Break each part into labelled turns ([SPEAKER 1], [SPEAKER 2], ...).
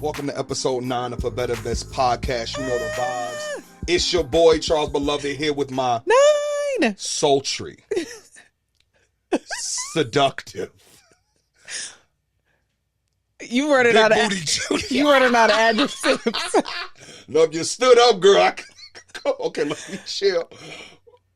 [SPEAKER 1] Welcome to episode 9 of A Better Best Podcast. You know the vibes. It's your boy, Charles Beloved, here with my
[SPEAKER 2] 9
[SPEAKER 1] sultry, seductive,
[SPEAKER 2] You running
[SPEAKER 1] big
[SPEAKER 2] out of
[SPEAKER 1] booty Judy.
[SPEAKER 2] you running out of adjectives.
[SPEAKER 1] No, if you stood up, girl. Okay, let me chill.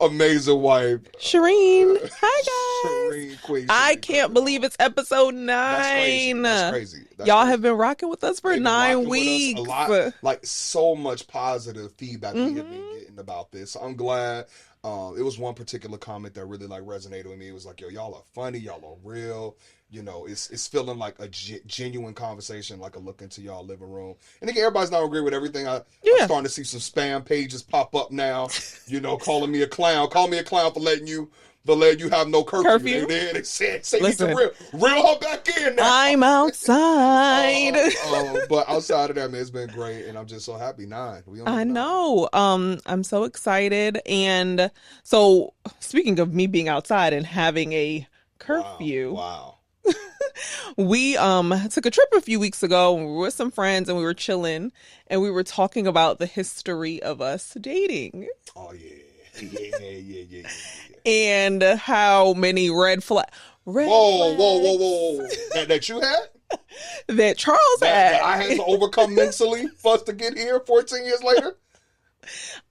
[SPEAKER 1] Amazing wife.
[SPEAKER 2] Shireen. Hi guys.
[SPEAKER 1] Shireen, Queen.
[SPEAKER 2] I
[SPEAKER 1] Shireen,
[SPEAKER 2] can't believe it's episode 9.
[SPEAKER 1] That's crazy.
[SPEAKER 2] Y'all have been rocking with us for
[SPEAKER 1] They've been
[SPEAKER 2] 9
[SPEAKER 1] rocking with
[SPEAKER 2] weeks.
[SPEAKER 1] us a lot, like so much positive feedback we have been
[SPEAKER 2] Mm-hmm.
[SPEAKER 1] getting about this. So I'm glad. It was one particular comment that really like resonated with me. It was like, yo, y'all are funny, y'all are real. You know, it's feeling like a genuine conversation, like a look into y'all living room. And again, everybody's not agree with everything. I'm starting to see some spam pages pop up now. You know, calling me a clown. Call me a clown for letting you have no curfew. They said, say
[SPEAKER 2] Listen,
[SPEAKER 1] reel her back in now.
[SPEAKER 2] I'm outside.
[SPEAKER 1] But outside of that, man, it's been great, and I'm just so happy. 9.
[SPEAKER 2] I know. I'm so excited. And so, speaking of me being outside and having a curfew,
[SPEAKER 1] Wow.
[SPEAKER 2] we took a trip a few weeks ago. We were with some friends and we were chilling, and we were talking about the history of us dating.
[SPEAKER 1] Oh yeah.
[SPEAKER 2] And how many red flags.
[SPEAKER 1] Whoa. That you had?
[SPEAKER 2] That Charles had.
[SPEAKER 1] That I had to overcome mentally for us to get here 14 years later?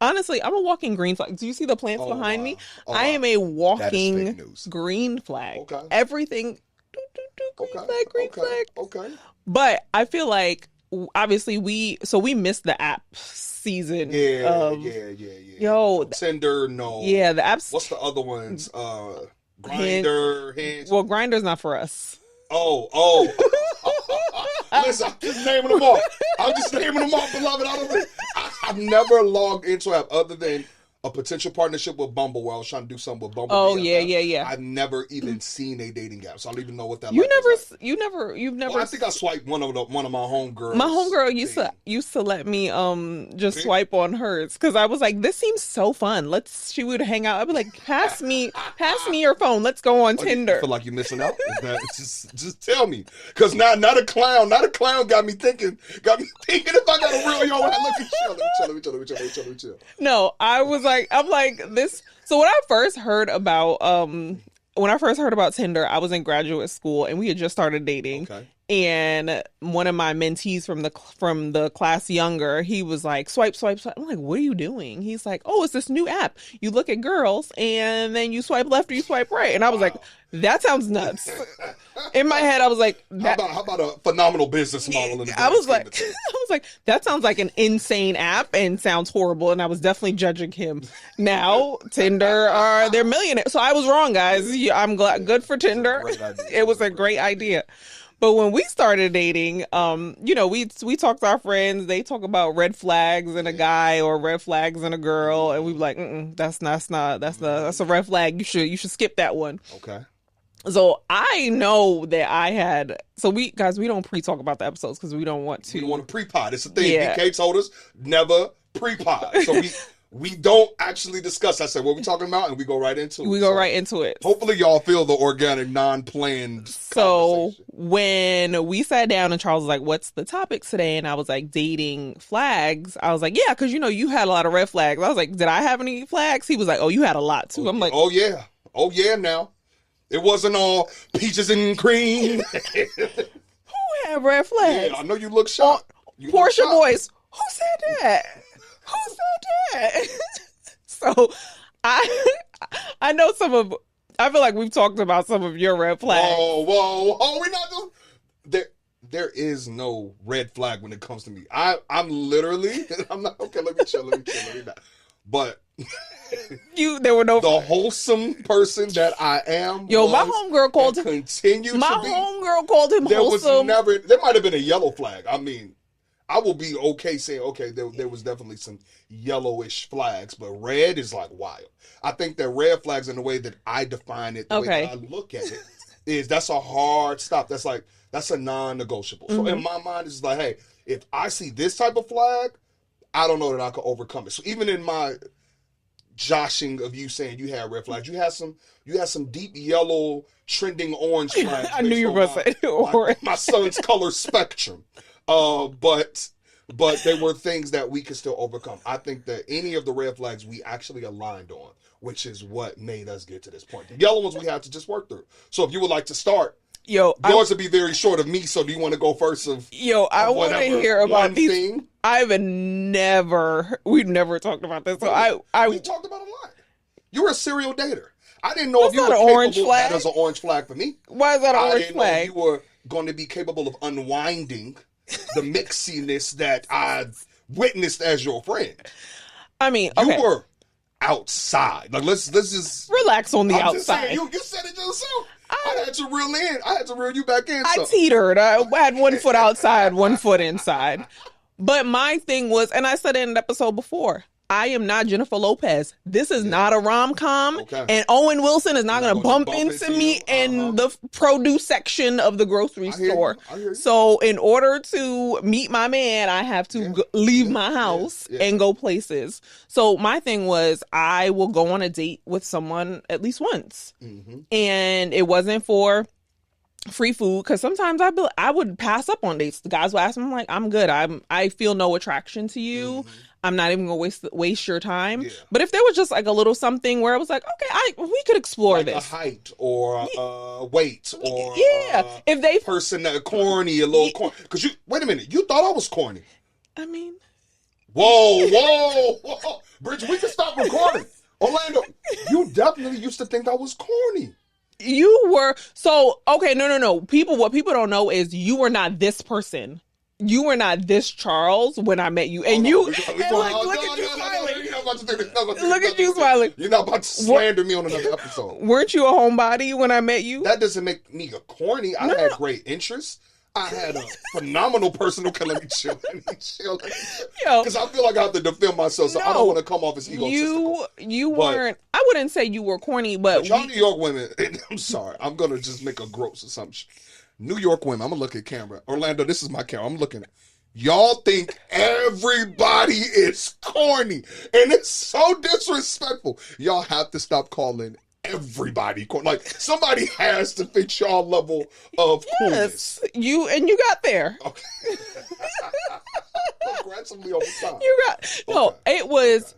[SPEAKER 2] Honestly, I'm a walking green flag. Do you see the plants behind me? I am a walking green flag.
[SPEAKER 1] Okay.
[SPEAKER 2] Everything. Green flag.
[SPEAKER 1] Okay.
[SPEAKER 2] But I feel like, obviously, we missed the app season.
[SPEAKER 1] Yeah.
[SPEAKER 2] Yo.
[SPEAKER 1] Tinder, no.
[SPEAKER 2] Yeah, the apps.
[SPEAKER 1] What's the other ones? Grindr, Hinge.
[SPEAKER 2] Well, Grindr's not for us.
[SPEAKER 1] Oh. Listen, I'm just naming them off. Beloved. I've never logged into an app other than a potential partnership with Bumble, where I was trying to do something with Bumble.
[SPEAKER 2] Oh, yeah.
[SPEAKER 1] I've never even seen a dating app, so I don't even know what that.
[SPEAKER 2] You've
[SPEAKER 1] Well,
[SPEAKER 2] never.
[SPEAKER 1] I think I swiped one of my homegirls.
[SPEAKER 2] My homegirl used to let me just swipe on hers because I was like, this seems so fun. She would hang out. I'd be like, pass me your phone. Let's go on Tinder.
[SPEAKER 1] You feel like you're missing out? Just tell me, because now not a clown got me thinking if I got a real yo. Let me chill.
[SPEAKER 2] No, I'm like this. So when I first heard about Tinder, I was in graduate school and we had just started dating.
[SPEAKER 1] Okay.
[SPEAKER 2] And one of my mentees from the class younger, he was like, swipe. I'm like, what are you doing? He's like, oh, it's this new app. You look at girls and then you swipe left or you swipe right. And I was like, that sounds nuts. In my head, I was like,
[SPEAKER 1] how about a phenomenal business model?
[SPEAKER 2] I was like, that sounds like an insane app and sounds horrible. And I was definitely judging him. Now, Tinder they're millionaires. So I was wrong, guys. I'm glad. Good for Tinder. It was a great idea. But when we started dating, we talk to our friends. They talk about red flags in a guy or red flags in a girl, and we were like, that's a red flag. You should skip that one.
[SPEAKER 1] Okay.
[SPEAKER 2] So I know that I had. So we don't pre-talk about the episodes because we don't want to.
[SPEAKER 1] We don't want to pre-pod. It's a thing.
[SPEAKER 2] Yeah.
[SPEAKER 1] BK told us never pre-pod. So we don't actually discuss. I said what we're talking about, and we go right into it.
[SPEAKER 2] Right into it.
[SPEAKER 1] Hopefully, y'all feel the organic, non-planned.
[SPEAKER 2] So when we sat down and Charles was like, "What's the topic today?" and I was like, "Dating flags." I was like, "Yeah," because you had a lot of red flags. I was like, "Did I have any flags?" He was like, "Oh, you had a lot too." I'm like,
[SPEAKER 1] "Oh yeah." Now it wasn't all peaches and cream.
[SPEAKER 2] Who had red flags?
[SPEAKER 1] Yeah, I know you look shocked.
[SPEAKER 2] Portia Boys. Who said that? So I know I feel like we've talked about some of your red flags.
[SPEAKER 1] Whoa. We're not just, there is no red flag when it comes to me. I'm not okay, let me chill. But
[SPEAKER 2] there were no
[SPEAKER 1] the wholesome person that I am.
[SPEAKER 2] My homegirl called him
[SPEAKER 1] homegirl
[SPEAKER 2] called him wholesome.
[SPEAKER 1] There might have been a yellow flag. I mean, I will be okay saying, there was definitely some yellowish flags, but red is like wild. I think that red flags, in the way that I define it, the way that I look at it, that's a hard stop. That's a non-negotiable. So in my mind, it's like, hey, if I see this type of flag, I don't know that I could overcome it. So even in my joshing of you saying you had red flags, you had some deep yellow, trending orange flags.
[SPEAKER 2] I knew you were going to say orange.
[SPEAKER 1] My son's color spectrum. But they were things that we could still overcome. I think that any of the red flags we actually aligned on, which is what made us get to this point. The yellow ones we had to just work through. So if you would like to start, yours would be very short of me. So do you want to go first?
[SPEAKER 2] I want to hear about these things. We've never talked about this. So
[SPEAKER 1] we talked about a lot. You're a serial dater. I didn't know if you were
[SPEAKER 2] capable. Orange flag.
[SPEAKER 1] That is an orange flag for me.
[SPEAKER 2] Why is that an orange flag?
[SPEAKER 1] I didn't know you were going to be capable of unwinding the mixiness that I witnessed as your friend.
[SPEAKER 2] I mean, okay.
[SPEAKER 1] You were outside. Like let's just
[SPEAKER 2] relax on the outside.
[SPEAKER 1] Just saying, you said it yourself. I had to reel in. I had to reel you back in.
[SPEAKER 2] I teetered. I had 1 foot outside, 1 foot inside. But my thing was, and I said it in an episode before, I am not Jennifer Lopez. This is not a rom-com. Okay. And Owen Wilson is not going to bump into me in the produce section of the grocery store. So in order to meet my man, I have to leave my house and go places. So my thing was, I will go on a date with someone at least once. Mm-hmm. And it wasn't for free food, because sometimes I would pass up on dates. The guys would ask me, I'm like, I'm good. I feel no attraction to you. Mm-hmm. I'm not even gonna waste your time. Yeah. But if there was just like a little something where I was like, okay, we could explore like this.
[SPEAKER 1] A height or weight or
[SPEAKER 2] if they
[SPEAKER 1] person that corny, a little corny. Because wait a minute, you thought I was corny.
[SPEAKER 2] I mean,
[SPEAKER 1] whoa, Bridget, we can stop recording. Orlando, you definitely used to think I was corny.
[SPEAKER 2] You were okay. No. What people don't know is you were not this person. You were not this Charles when I met you, and look at you smiling. Look at you smiling.
[SPEAKER 1] You're not about to slander me on another episode.
[SPEAKER 2] Weren't you a homebody when I met you?
[SPEAKER 1] That doesn't make me a corny. I had great interests. I had a phenomenal personal. Let me chill. Because I feel like I have to defend myself, so I don't want to come off as egotistical.
[SPEAKER 2] You weren't. I wouldn't say you were corny, but
[SPEAKER 1] y'all New York women. I'm sorry. I'm gonna just make a gross assumption. New York women, I'm going to look at camera. Orlando, this is my camera. I'm looking at. Y'all think everybody is corny. And it's so disrespectful. Y'all have to stop calling everybody corny. Like, somebody has to fit y'all level of coolness.
[SPEAKER 2] You got there.
[SPEAKER 1] Okay. Aggressively over time.
[SPEAKER 2] It was...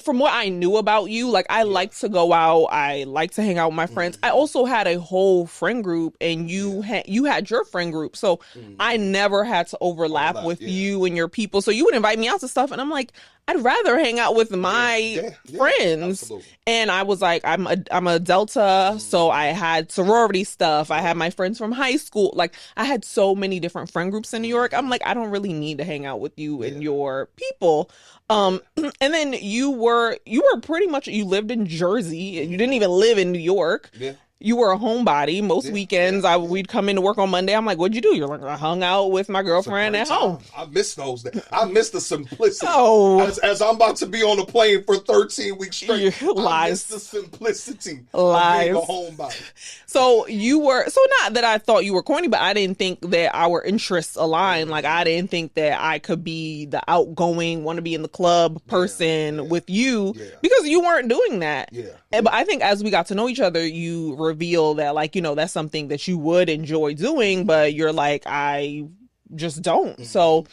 [SPEAKER 2] from what I knew about you, like I like to go out, I like to hang out with my friends. I also had a whole friend group, and you had your friend group, so I never had to overlap with you and your people. So you would invite me out to stuff, and I'm like, I'd rather hang out with my friends. Absolutely. And I was like, I'm a Delta, so I had sorority stuff. I had my friends from high school. Like I had so many different friend groups in New York. I'm like, I don't really need to hang out with you and your people. And then you were pretty much, you lived in Jersey. You didn't even live in New York. Yeah. You were a homebody. Most weekends, we'd come into work on Monday. I'm like, what'd you do? You're like, I hung out with my girlfriend at home.
[SPEAKER 1] I miss those days. I miss the simplicity. As I'm about to be on a plane for 13 weeks straight. I miss the simplicity of being a homebody.
[SPEAKER 2] So not that I thought you were corny, but I didn't think that our interests aligned. Like, I didn't think that I could be the outgoing, want to be in the club person with you because you weren't doing that. Yeah. But I think as we got to know each other, you reveal that, like, that's something that you would enjoy doing, but you're like, I just don't. Mm-hmm. So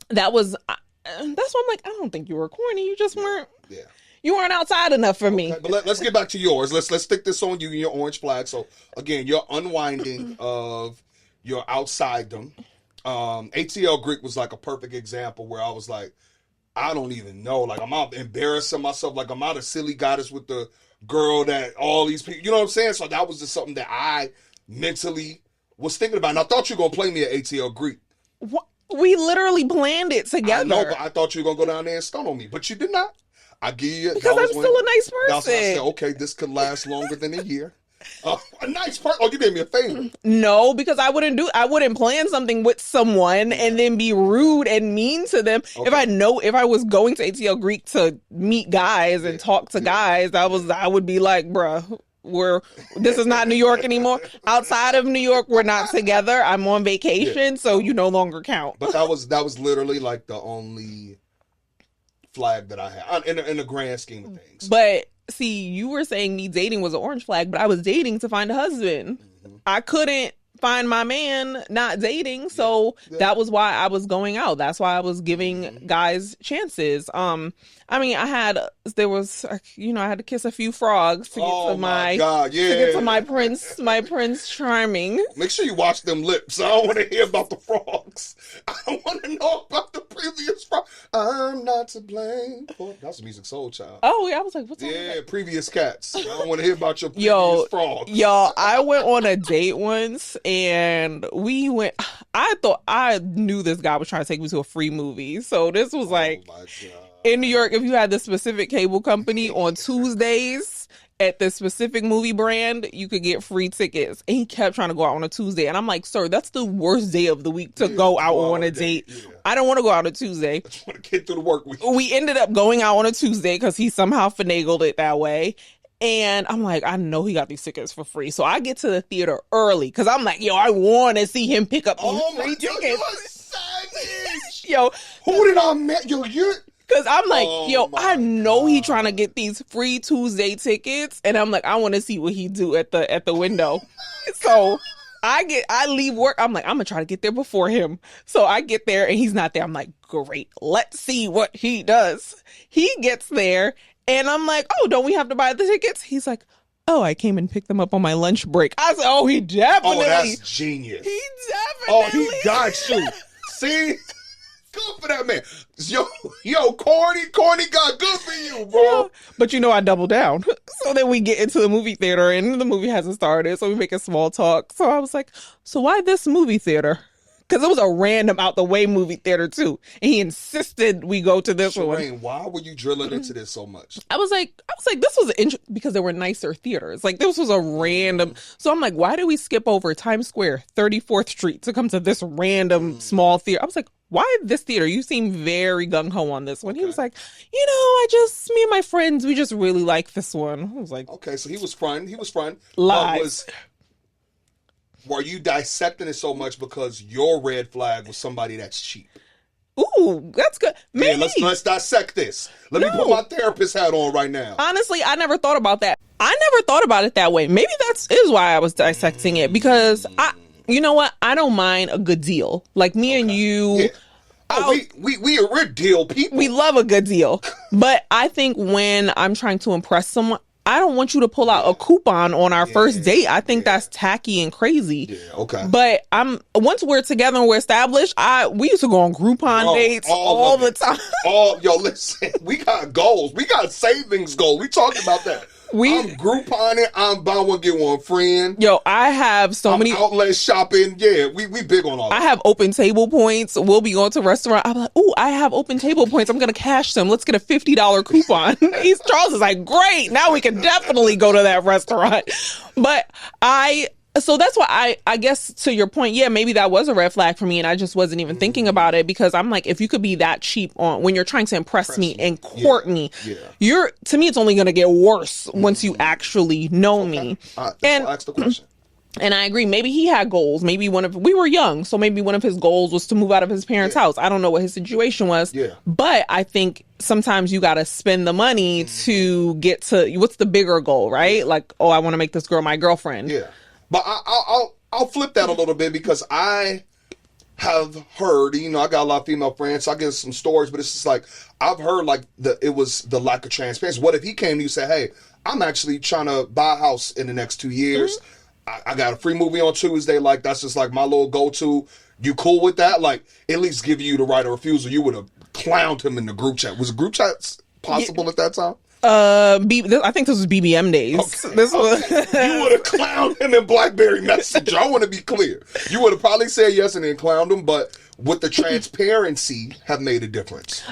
[SPEAKER 2] that's why I'm like, I don't think you were corny. You just weren't. Yeah. You weren't outside enough for me.
[SPEAKER 1] But let's get back to yours. Let's stick this on you and your orange flag. So again, your unwinding of your outsidedom. ATL Greek was like a perfect example where I was like, I don't even know. Like, I'm out embarrassing myself. Like, I'm out of silly goddess with the girl that all these people, you know what I'm saying? So that was just something that I mentally was thinking about. And I thought you were going to play me at ATL Greek.
[SPEAKER 2] What? We literally planned it together.
[SPEAKER 1] I know, but I thought you were going to go down there and stun on me. But you did not. I give you...
[SPEAKER 2] Because I'm still a nice person.
[SPEAKER 1] I said, okay, this could last longer than a year. A nice part. Oh, you did me a favor.
[SPEAKER 2] No, because I wouldn't plan something with someone and then be rude and mean to them. Okay. If I was going to ATL Greek to meet guys and talk to guys, I would be like, bruh, this is not New York anymore. Outside of New York, we're not together. I'm on vacation, so you no longer count.
[SPEAKER 1] But that was literally like the only flag that I had in the grand scheme of things.
[SPEAKER 2] But see, you were saying me dating was an orange flag, but I was dating to find a husband. Mm-hmm. I couldn't find my man not dating. So that was why I was going out. That's why I was giving guys chances. I mean, I had to kiss a few frogs to get to my
[SPEAKER 1] God, yeah.
[SPEAKER 2] to get to my prince charming.
[SPEAKER 1] Make sure you watch them lips. I don't want to hear about the frogs. I don't want to know about the previous frog. I'm not to blame. That's a Music Soul Child.
[SPEAKER 2] Oh yeah, I was like, what's
[SPEAKER 1] that? Previous cats. I don't want to hear about your previous frogs.
[SPEAKER 2] Yo, I went on a date once and we went. I thought I knew this guy was trying to take me to a free movie. So this was like. Oh my God. In New York, if you had this specific cable company on Tuesdays at the specific movie brand, you could get free tickets. And he kept trying to go out on a Tuesday. And I'm like, sir, that's the worst day of the week to go out on a date. Yeah. I don't want to go out on a Tuesday.
[SPEAKER 1] I just want to get through the work week.
[SPEAKER 2] We ended up going out on a Tuesday because he somehow finagled it that way. And I'm like, I know he got these tickets for free. So I get to the theater early because I'm like, yo, I want to see him pick up these free tickets. Yo,
[SPEAKER 1] who did I met? Yo, you're...
[SPEAKER 2] Because I'm like, I know he trying to get these free Tuesday tickets. And I'm like, I want to see what he do at the window. So I leave work. I'm like, I'm going to try to get there before him. So I get there and he's not there. I'm like, great. Let's see what he does. He gets there and I'm like, oh, don't we have to buy the tickets? He's like, oh, I came and picked them up on my lunch break. I said, oh, he definitely.
[SPEAKER 1] Oh, that's genius.
[SPEAKER 2] He definitely.
[SPEAKER 1] Oh, he got you. See? Good for that man. Yo, Corny got good for you, bro. Yeah,
[SPEAKER 2] but I double down. So then we get into the movie theater and the movie hasn't started. So we make a small talk. So I was like, so why this movie theater? Because it was a random out the way movie theater too. And he insisted we go to this one.
[SPEAKER 1] Why were you drilling into this so much?
[SPEAKER 2] I was like, this was because there were nicer theaters. Like this was a random. So I'm like, why did we skip over Times Square, 34th Street to come to this random small theater? I was like, why this theater? You seem very gung-ho on this one. Okay. He was like, me and my friends, we just really like this one. I was like,
[SPEAKER 1] okay, so he was fun.
[SPEAKER 2] Lies.
[SPEAKER 1] Were you dissecting it so much because your red flag was somebody that's cheap?
[SPEAKER 2] Ooh, that's good. Maybe.
[SPEAKER 1] Yeah, let's dissect this. Let me put my therapist hat on right now.
[SPEAKER 2] Honestly, I never thought about that. I never thought about it that way. Maybe that is why I was dissecting it, because you know what? I don't mind a good deal. Like me and you.
[SPEAKER 1] Yeah. We're deal people.
[SPEAKER 2] We love a good deal. But I think when I'm trying to impress someone, I don't want you to pull out a coupon on our first date. I think that's tacky and crazy.
[SPEAKER 1] Yeah, okay.
[SPEAKER 2] But once we're together and we're established, we used to go on Groupon dates all the time.
[SPEAKER 1] Listen, we got goals. We got savings goals. We talked about that. I'm Grouponing. I'm buy one get one friend.
[SPEAKER 2] Yo, I have many
[SPEAKER 1] outlet shopping. Yeah, we big on all that.
[SPEAKER 2] I have open table points. We'll be going to a restaurant. I'm like, oh, I have open table points. I'm gonna cash them. Let's get a $50 coupon. Charles is like, great. Now we can definitely go to that restaurant. But so that's why I guess to your point, yeah, maybe that was a red flag for me, and I just wasn't even thinking about it, because I'm like, if you could be that cheap when you're trying to impress me and court me, to me, it's only going to get worse once you actually know me.
[SPEAKER 1] And ask the question.
[SPEAKER 2] And I agree. Maybe he had goals. Maybe we were young, so maybe one of his goals was to move out of his parents' house. I don't know what his situation was. Yeah. But I think sometimes you got to spend the money to get to what's the bigger goal, right? Like, oh, I want to make this girl my girlfriend.
[SPEAKER 1] Yeah. But I'll flip that a little bit, because I have heard, I got a lot of female friends, so I get some stories, but it's just like, I've heard like it was the lack of transparency. What if he came to you and said, hey, I'm actually trying to buy a house in the next 2 years. Mm-hmm. I got a free movie on Tuesday. Like, that's just like my little go-to. You cool with that? Like, at least give you the right of refusal. You would have clowned him in the group chat. Was group chats possible at that time?
[SPEAKER 2] I think this was BBM days.
[SPEAKER 1] Okay. You would have clowned him in BlackBerry Messenger. I want to be clear. You would have probably said yes and then clowned him, but would the transparency have made a difference?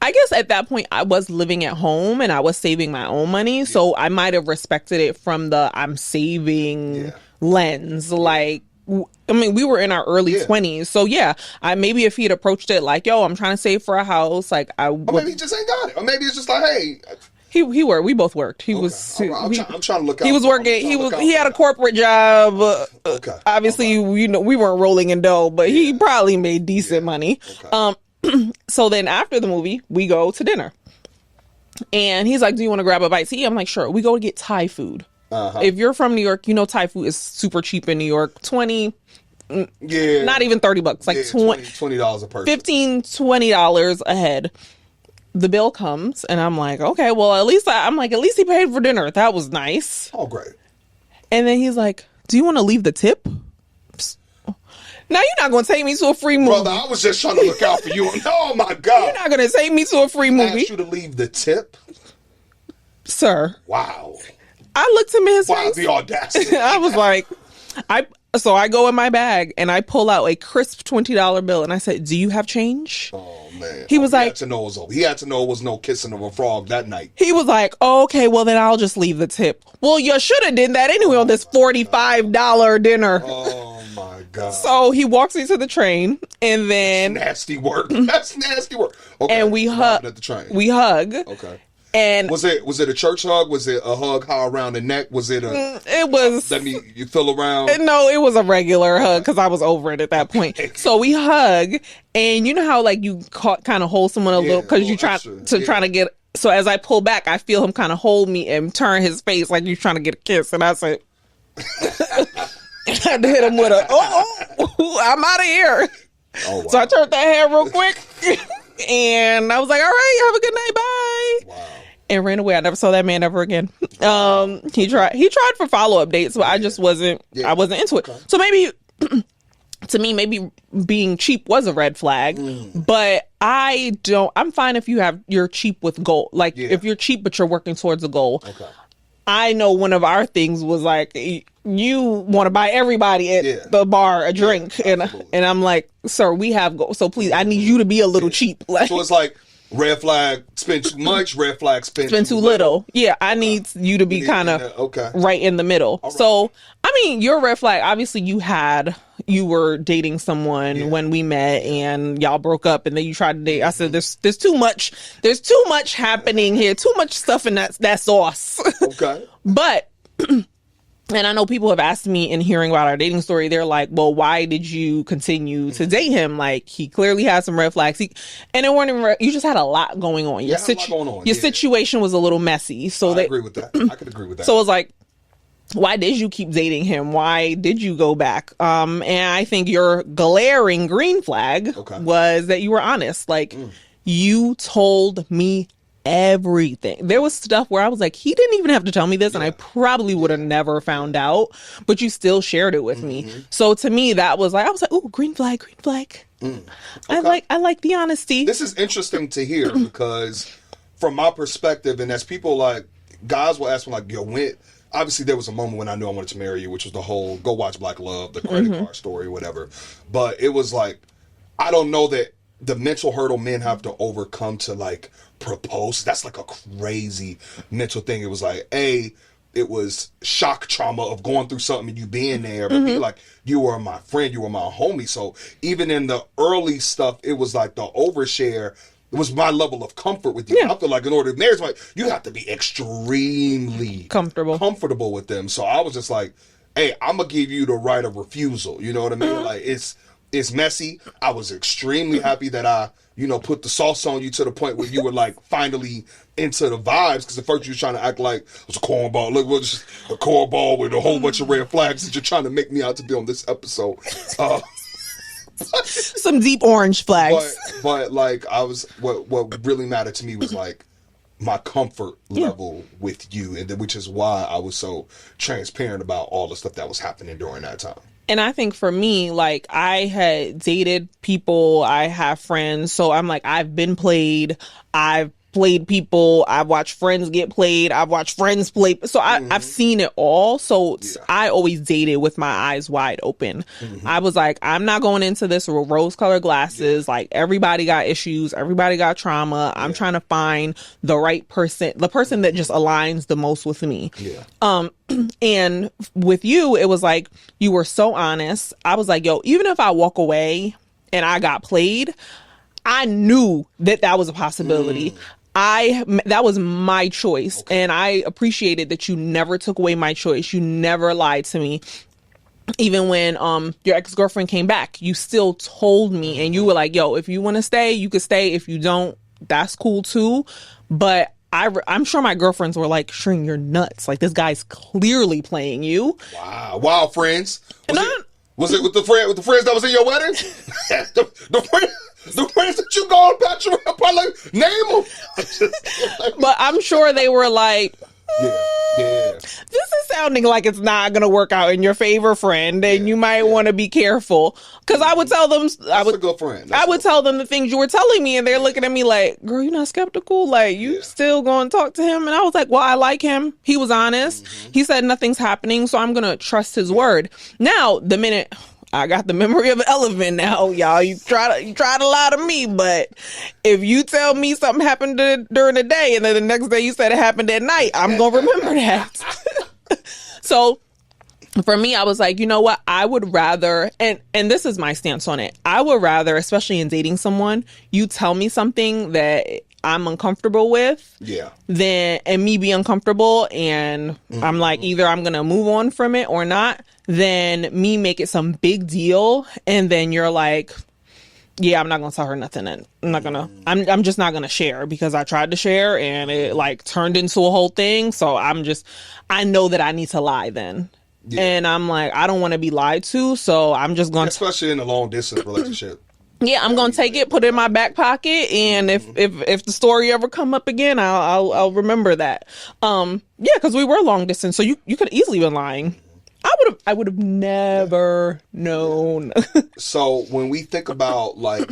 [SPEAKER 2] I guess at that point I was living at home and I was saving my own money, so I might have respected it from the I'm saving lens. Like, I mean, we were in our early 20s. So, yeah, maybe if he had approached it like, yo, I'm trying to save for a house. Like,
[SPEAKER 1] or maybe he just ain't got it. Or maybe it's just like, hey.
[SPEAKER 2] We both worked. He was.
[SPEAKER 1] I'm trying to look out.
[SPEAKER 2] He was working. He had a corporate job. Obviously, we weren't rolling in dough, but he probably made decent money. Okay. So then after the movie, we go to dinner. And he's like, do you want to grab a bite to eat? I'm like, sure. We go to get Thai food. If you're from New York, you know Thai food is super cheap in New York. 20,
[SPEAKER 1] Yeah.
[SPEAKER 2] not even $30, like
[SPEAKER 1] $20 a person.
[SPEAKER 2] $15, $20 a head. The bill comes, and I'm like, okay, well, at least at least he paid for dinner. That was nice.
[SPEAKER 1] Oh, great.
[SPEAKER 2] And then he's like, do you want to leave the tip? Now, you're not going to take me to a free movie.
[SPEAKER 1] Brother, I was just trying to look out for you. Oh, my God.
[SPEAKER 2] You're not going to take me to a free movie.
[SPEAKER 1] Asked you to leave the tip?
[SPEAKER 2] Sir.
[SPEAKER 1] Wow.
[SPEAKER 2] I looked him in his
[SPEAKER 1] Wow,
[SPEAKER 2] face.
[SPEAKER 1] the audacity.
[SPEAKER 2] I was like, so I go in my bag and I pull out a crisp $20 bill and I said, do you have change?
[SPEAKER 1] Oh, man.
[SPEAKER 2] He was like,
[SPEAKER 1] he had to know it was no kissing of a frog that night.
[SPEAKER 2] He was like, oh, okay, well, then I'll just leave the tip. Well, you should have did that anyway on this $45 dinner.
[SPEAKER 1] Oh, my God.
[SPEAKER 2] So he walks me to the train and then...
[SPEAKER 1] That's nasty work. That's nasty work. Okay.
[SPEAKER 2] And we hug.
[SPEAKER 1] At the train.
[SPEAKER 2] We hug.
[SPEAKER 1] Okay.
[SPEAKER 2] And
[SPEAKER 1] was it a church hug? Was it a hug high around the neck? Was it a?
[SPEAKER 2] It was.
[SPEAKER 1] You feel around?
[SPEAKER 2] No, it was a regular hug because I was over it at that point. So we hug, and you know how like you kind of hold someone a little because you try to get. So as I pull back, I feel him kind of hold me and turn his face like he's trying to get a kiss, and I said, I had to hit him with a I'm out of here.
[SPEAKER 1] Oh, wow. So
[SPEAKER 2] I turned that head real quick, and I was like, all right, have a good night, bye.
[SPEAKER 1] Wow.
[SPEAKER 2] And ran away. I never saw that man ever again. He tried for follow-up dates, but I just wasn't I wasn't into it. Okay. So maybe to me, maybe being cheap was a red flag. But I'm fine if you're cheap with goal. Like if you're cheap but you're working towards a goal. Okay. I know one of our things was like you want to buy everybody at the bar a drink, and I'm like, sir, we have goals, so please, I need you to be a little cheap. Like,
[SPEAKER 1] so it's like red flag, spend too much. Red flag, spend
[SPEAKER 2] too little. Yeah, I need you to be kind of right in the middle. Right. So, I mean, your red flag. Obviously, you were dating someone when we met, and y'all broke up, and then you tried to date. I said, "There's too much. There's too much happening here. Too much stuff in that sauce."
[SPEAKER 1] Okay,
[SPEAKER 2] but. And I know people have asked me in hearing about our dating story, they're like, well, why did you continue to date him? Like, he clearly had some red flags. And it weren't even, you just had a lot going on. Your situation was a little messy. So
[SPEAKER 1] I agree with that. I could agree with that.
[SPEAKER 2] So it was like, why did you keep dating him? Why did you go back? And I think your glaring green flag was that you were honest. Like, you told me everything. There was stuff where I was like, he didn't even have to tell me this, and I probably would have never found out, but you still shared it with me. So to me, that was like, I was like, ooh, green flag. Okay. I like the honesty.
[SPEAKER 1] This is interesting to hear because from my perspective, and as people like, guys will ask me like, yo, when, obviously there was a moment when I knew I wanted to marry you, which was the whole go watch Black Love, the credit card story, whatever. But it was like, I don't know that the mental hurdle men have to overcome to like propose. That's like a crazy mental thing. It was like, it was shock trauma of going through something and you being there, but be like, you were my friend, you were my homie. So even in the early stuff, it was like the overshare. It was my level of comfort with you. I feel like in order to marry somebody, you have to be extremely comfortable with them. So I was just like, hey, I'm gonna give you the right of refusal. You know what I mean? Like it's messy. I was extremely happy that I, put the sauce on you to the point where you were like finally into the vibes. Because at first you were trying to act like it was a cornball. Look, it was just a cornball with a whole bunch of red flags that you're trying to make me out to be on this episode.
[SPEAKER 2] Some deep orange flags.
[SPEAKER 1] But like I was, what really mattered to me was like my comfort level with you, and which is why I was so transparent about all the stuff that was happening during that time.
[SPEAKER 2] And I think for me, like, I had dated people, I have friends, so I'm like, I've been played, I've played people, I've watched friends get played, I've watched friends play, so I've seen it all. So I always dated with my eyes wide open. I was like, I'm not going into this with rose-colored glasses. Like, everybody got issues, everybody got trauma. I'm trying to find the right person, the person that just aligns the most with me. And with you, it was like, you were so honest. I was like, yo, even if I walk away and I got played, I knew that was a possibility. That was my choice. And I appreciated that you never took away my choice. You never lied to me. Even when your ex-girlfriend came back, you still told me, and you were like, yo, if you want to stay, you could stay. If you don't, that's cool too. But I'm sure my girlfriends were like, Shring, you're nuts. Like, this guy's clearly playing you.
[SPEAKER 1] Wow, friends. Was it with the friends that was in your wedding? the friends that you go on bachelorette party, name them.
[SPEAKER 2] But I'm sure they were like,
[SPEAKER 1] yeah.
[SPEAKER 2] This is sounding like it's not going to work out in your favor, friend, and you might want to be careful. Because I would tell them,
[SPEAKER 1] a good friend.
[SPEAKER 2] I would tell them the things you were telling me, and they're looking at me like, girl, you're not skeptical? Like, you still going to talk to him? And I was like, well, I like him. He was honest. He said nothing's happening, so I'm going to trust his word. Now, the minute... I got the memory of an elephant now, y'all. You try to lie to me, but if you tell me something happened during the day and then the next day you said it happened at night, I'm going to remember that. So for me, I was like, you know what? I would rather, and this is my stance on it. I would rather, especially in dating someone, you tell me something that I'm uncomfortable with, and me be uncomfortable, and I'm like, either I'm gonna move on from it or not, than me make it some big deal, and then you're like, yeah, I'm not gonna tell her nothing, and I'm just not gonna share because I tried to share and it like turned into a whole thing. So I know that I need to lie then. And I'm like, I don't want to be lied to, so I'm just going to...
[SPEAKER 1] Especially in a long-distance relationship.
[SPEAKER 2] Yeah, I'm going to take it, put it in my back pocket, and if the story ever come up again, I'll remember that. Yeah, because we were long distance, so you could easily been lying. I would have never known.
[SPEAKER 1] So when we think about, like,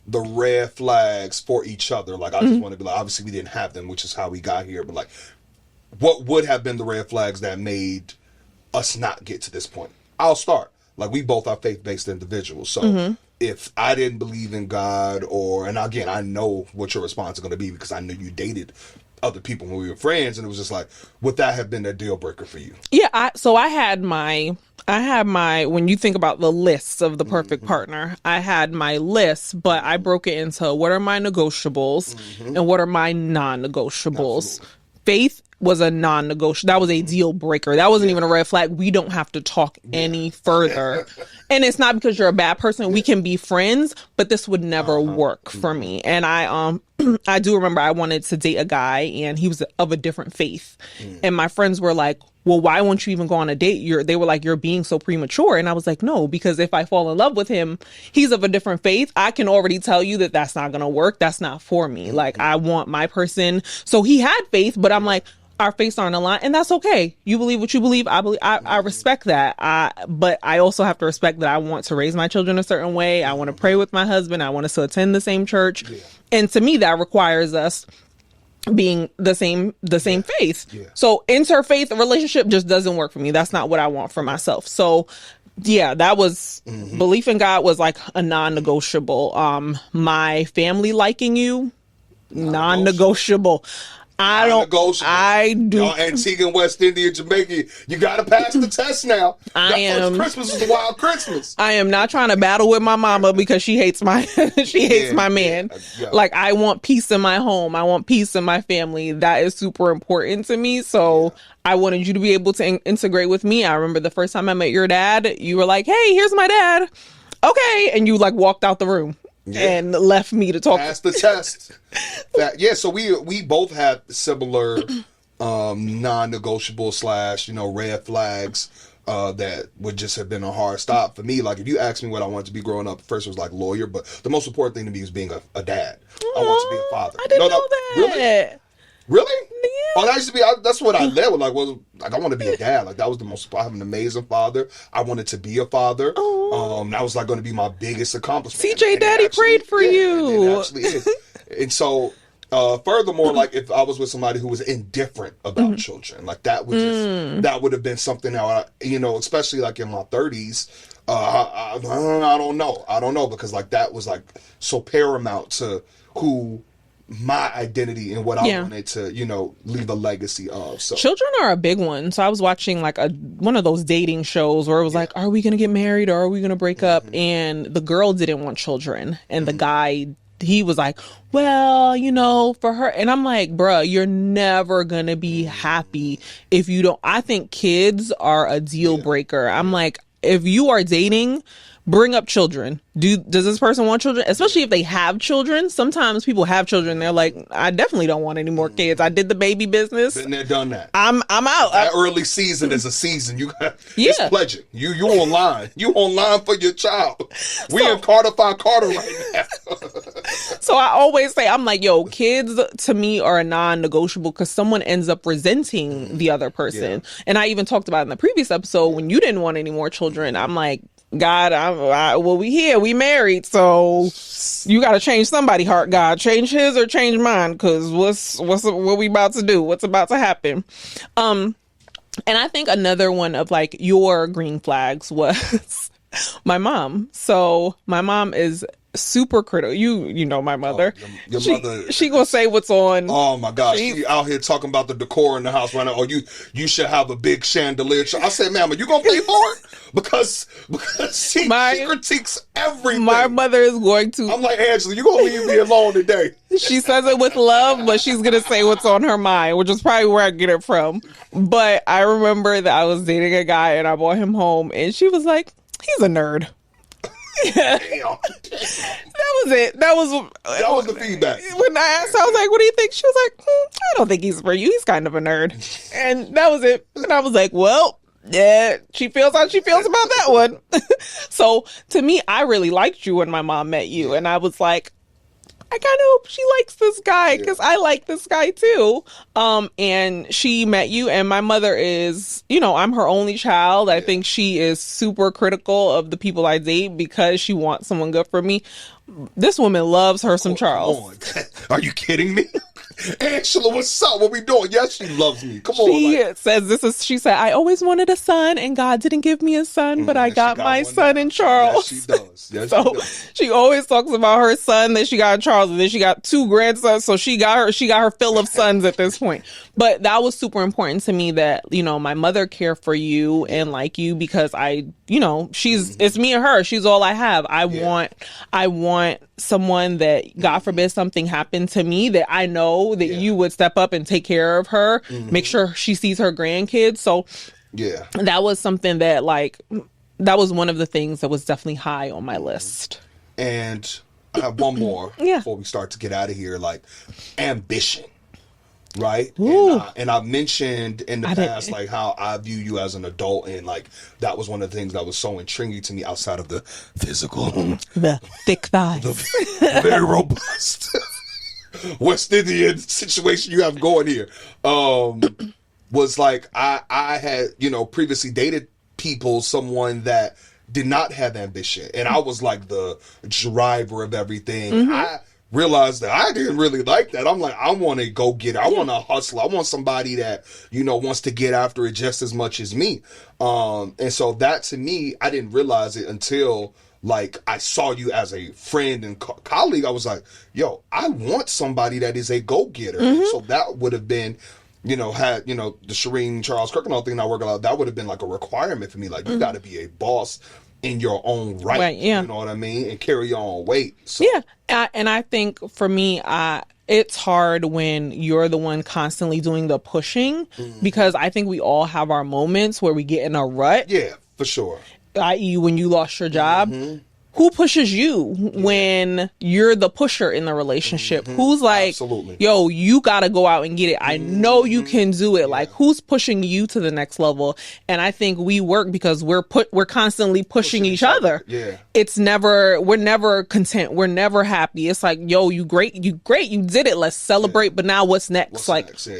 [SPEAKER 1] the red flags for each other, like, I just want to be like, obviously we didn't have them, which is how we got here, but, like, what would have been the red flags that made us not get to this point? I'll start. Like, we both are faith-based individuals, so if I didn't believe in God, and again, I know what your response is going to be because I knew you dated other people when we were friends, and it was just like, would that have been a deal breaker for you?
[SPEAKER 2] Yeah, I had my, when you think about the lists of the perfect partner, I had my list, but I broke it into what are my negotiables and what are my non-negotiables. Absolutely. Faith was a non-negotiable. That was a deal breaker. That wasn't even a red flag. We don't have to talk any further. And it's not because you're a bad person. We can be friends, but this would never work for me. And I do remember I wanted to date a guy and he was of a different faith. And my friends were like, well, why won't you even go on a date? They were like, you're being so premature. And I was like, no, because if I fall in love with him, he's of a different faith. I can already tell you that that's not going to work. That's not for me. Like, I want my person. So he had faith, but I'm like, our faiths aren't aligned, and that's okay. You believe what you believe. I respect that. But I also have to respect that I want to raise my children a certain way. I want to pray with my husband. I want us to attend the same church. And to me, that requires us being the same faith. So interfaith relationship just doesn't work for me. That's not what I want for myself. So yeah, that was belief in God was like a non-negotiable. My family liking you, non-negotiable. I do.
[SPEAKER 1] Y'all Antigua, West India, Jamaica, you gotta pass the test now. Christmas is a wild Christmas.
[SPEAKER 2] I am not trying to battle with my mama because she hates my my man. Like, I want peace in my home. I want peace in my family. That is super important to me. So I wanted you to be able to integrate with me. I remember the first time I met your dad, you were like, hey, here's my dad. Okay. And you like walked out the room. And left me to talk.
[SPEAKER 1] Pass the test. So we both had similar non-negotiable / red flags that would just have been a hard stop for me. Like, if you asked me what I wanted to be growing up, first it was like lawyer, but the most important thing to me was being a dad. I want to be a father.
[SPEAKER 2] I didn't know that.
[SPEAKER 1] Really?
[SPEAKER 2] Yeah.
[SPEAKER 1] Oh, that used to be. That's what I led with. Like, I want to be a dad. Like, that was the most. I have an amazing father. I wanted to be a father. That was like going to be my biggest accomplishment.
[SPEAKER 2] CJ Daddy prayed for you.
[SPEAKER 1] It actually is. And so, furthermore, like, if I was with somebody who was indifferent about children, like, that would have been something that especially like in my 30s. I don't know because like that was like so paramount to who my identity and what I wanted to, leave a legacy of. So
[SPEAKER 2] children are a big one. So I was watching like one of those dating shows where it was like, are we going to get married or are we going to break up? And the girl didn't want children. And the guy, he was like, well, for her. And I'm like, bruh, you're never going to be happy if you don't. I think kids are a deal breaker. I'm like, if you are dating bring up children. Does this person want children? Especially if they have children. Sometimes people have children. They're like, I definitely don't want any more kids. I did the baby business.
[SPEAKER 1] Been there, done that.
[SPEAKER 2] I'm out.
[SPEAKER 1] That early season is a season. You got
[SPEAKER 2] Yeah.
[SPEAKER 1] it's pledging. You online. You online for your child. We in Carter right now.
[SPEAKER 2] So I always say, I'm like, yo, kids to me are a non-negotiable because someone ends up resenting the other person.
[SPEAKER 1] Yeah.
[SPEAKER 2] And I even talked about in the previous episode when you didn't want any more children. I'm like, God, well, we here, we married, so you got to change somebody's heart. God, change his or change mine, because what we about to do? What's about to happen? And I think another one of like your green flags was my mom. So my mom is super critical. You know my mother.
[SPEAKER 1] Your mother.
[SPEAKER 2] She gonna say what's on.
[SPEAKER 1] Oh my gosh, she out here talking about the decor in the house right now. Oh, you should have a big chandelier. I said, ma'am, are you gonna pay for it? Because she critiques everything.
[SPEAKER 2] My mother is going to.
[SPEAKER 1] I'm like, Angela, you gonna leave me alone today?
[SPEAKER 2] She says it with love, but she's gonna say what's on her mind, which is probably where I get it from. But I remember that I was dating a guy and I brought him home, and she was like, "He's a nerd."
[SPEAKER 1] Damn.
[SPEAKER 2] That was it. That was
[SPEAKER 1] the feedback.
[SPEAKER 2] When I asked her, I was like, "What do you think?" She was like, "I don't think he's for you. He's kind of a nerd." And that was it. And I was like, "Well, yeah, she feels how she feels about that one." So to me, I really liked you when my mom met you, and I was like, I kind of hope she likes this guy because I like this guy too. And she met you, and my mother is, I'm her only child. I think she is super critical of the people I date because she wants someone good for me. This woman loves her some Charles.
[SPEAKER 1] Are you kidding me? Angela, what's up? What we doing? Yes, she loves me. Come on.
[SPEAKER 2] She says she said, I always wanted a son and God didn't give me a son, but I got my son in Charles.
[SPEAKER 1] Yes, she does. Yes,
[SPEAKER 2] so
[SPEAKER 1] she does.
[SPEAKER 2] She always talks about her son that she got in Charles, and then she got 2 grandsons. So she got her fill of sons at this point. But that was super important to me that, my mother cared for you and like you because it's me and her. She's all I have. I want someone that, God forbid something happened to me, that I know that you would step up and take care of her, make sure she sees her grandkids. So that was something that that was one of the things that was definitely high on my list.
[SPEAKER 1] And I have one more before we start to get out of here, ambition. Right. And I mentioned in the past, how I view you as an adult. And that was one of the things that was so intriguing to me outside of the physical.
[SPEAKER 2] The thick thighs.
[SPEAKER 1] The very robust West Indian situation you have going here. Was I had, previously dated someone that did not have ambition. And I was the driver of everything. I realized that I didn't really like that. I'm like, I want to go get it. I want to hustle. I want somebody that, wants to get after it just as much as me. And so that to me, I didn't realize it until I saw you as a friend and colleague. I was like, yo, I want somebody that is a go-getter. So that would have been, had, the Shireen Charles Kirkendall thing I work out, that would have been a requirement for me. You got to be a boss in your own right. You know what I mean? And carry your own weight. So.
[SPEAKER 2] Yeah. And I think for me, it's hard when you're the one constantly doing the pushing because I think we all have our moments where we get in a rut.
[SPEAKER 1] Yeah, for sure.
[SPEAKER 2] I.e. when you lost your job. Who pushes you when you're the pusher in the relationship? Who's like,
[SPEAKER 1] absolutely,
[SPEAKER 2] yo, you got to go out and get it. I know you can do it. Who's pushing you to the next level? And I think we work because we're constantly pushing each other.
[SPEAKER 1] Yeah.
[SPEAKER 2] We're never content. We're never happy. It's like, yo, you great, you did it. Let's celebrate. But now what's next?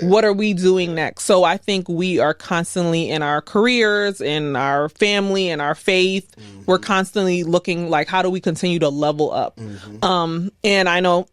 [SPEAKER 2] What are we doing next? So I think we are constantly in our careers, in our family, in our faith. We're constantly looking how do we continue to level up? And I know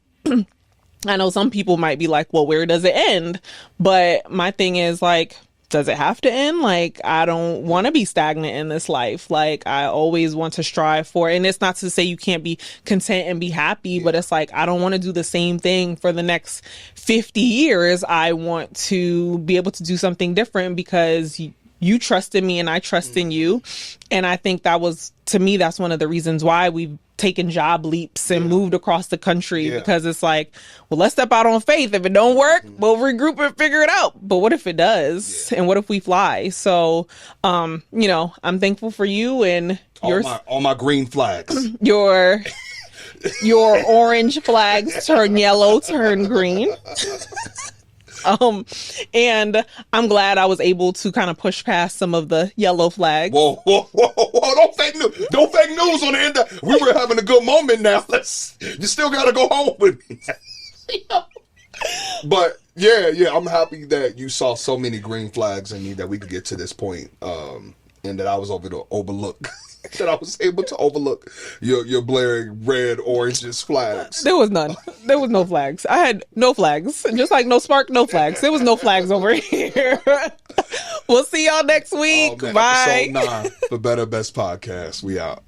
[SPEAKER 2] some people might be like, well, where does it end? But my thing is does it have to end? I don't want to be stagnant in this life. I always want to strive for it. And it's not to say you can't be content and be happy, but it's I don't want to do the same thing for the next 50 years. I want to be able to do something different because you trusted me and I trust in you. And I think that was, to me, that's one of the reasons why we've taken job leaps and moved across the country, because it's like, well, let's step out on faith. If it don't work, we'll regroup and figure it out. But what if it does? And what if we fly? So, you know, I'm thankful for you and
[SPEAKER 1] all my green flags.
[SPEAKER 2] Your orange flags turn yellow, turn green. And I'm glad I was able to kind of push past some of the yellow flags.
[SPEAKER 1] Whoa, don't fake news. Don't fake news on the end. We were having a good moment now. You still got to go home with me. But yeah, I'm happy that you saw so many green flags in me that we could get to this point, and that I was able to overlook. That I was able to overlook your blaring red, oranges flags.
[SPEAKER 2] There was none. There was no flags. I had no flags. Just like no spark, no flags. There was no flags over here. We'll see y'all next week. Bye.
[SPEAKER 1] Episode 9 for Better Best Podcast. We out.